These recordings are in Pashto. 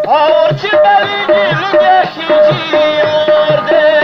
Orçi beli gülü geçici orada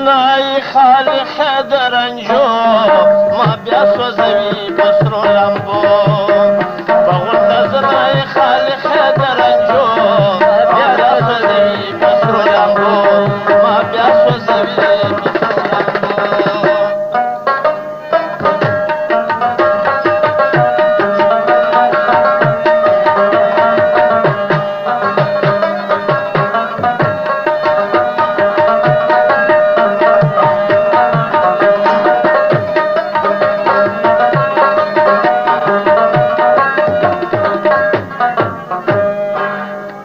زنای خالق درنجو ما بیا سوزوي بسرو لمبو بغل زنای خالق درنجو ما بیا سوزوي بسرو لمبو ما بیا سوزوي بسرو لمبو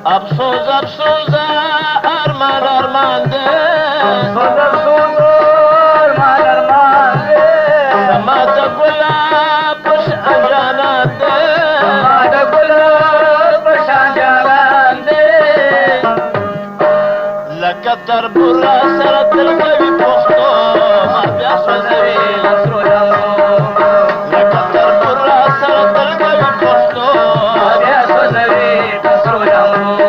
افسوس ارمان ارمان ده افسوس ارمان ده شما ده گلاب پش انجانان ده شما ده گلاب پش انجانان ده لکه تربورا سره دل کوي پښتو ما بیا سوځوي سرو لمبو لکه تربورا سره دل کوي پښتو ما بیا سوځوي سرو لمبو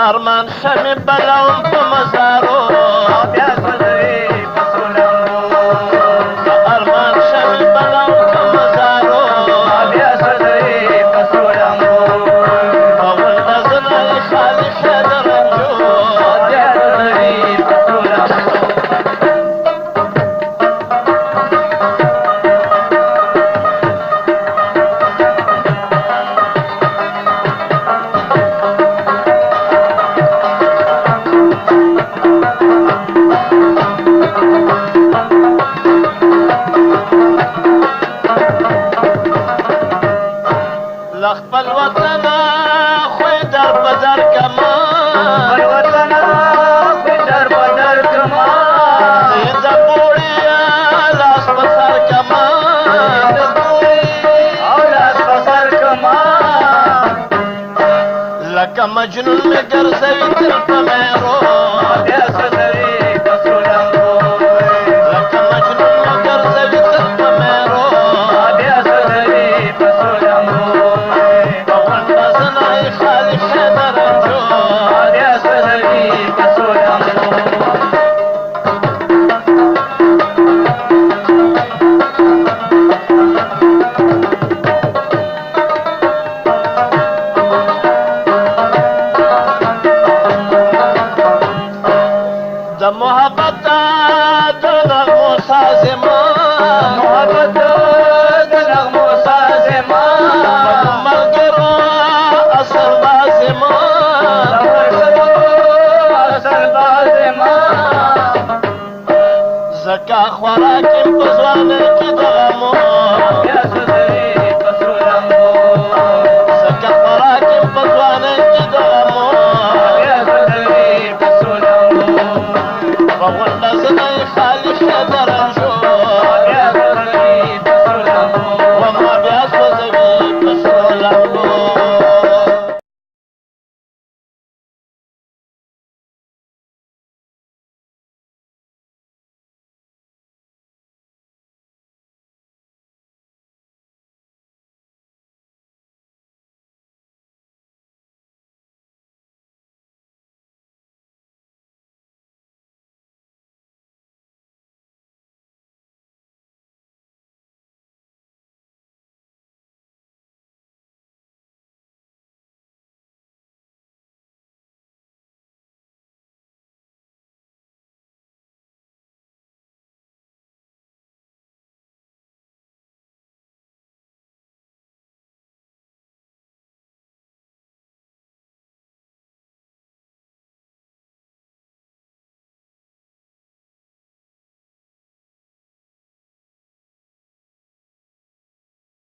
ارمان شمی بلوم په مزارو بیا سوځوي بسرو لمبو ارمان شمی بلوم په مزارو بیا سوځوي بسرو لمبو اول د زنای خالق درنجو بیا سوځوي بسرو لمبو خپل وطن خوی در بدر کما خپل وطن خوی در بدر کما زید بوڑی لاس بسر کما زید بوڑی لاس بسر کما لکه مجنون میں گرزوی تر پمیرو بیا سوځوي بسرو لمبو لکه مجنون میں گرزوی تر پمیرو بیا سوځوي بسرو لمبو د محبت د نغمو سازما محبت د نغمو سازما ملګرو اثر لازما ملګرو اثر لازما زکا خوراکیم په ځوانۍ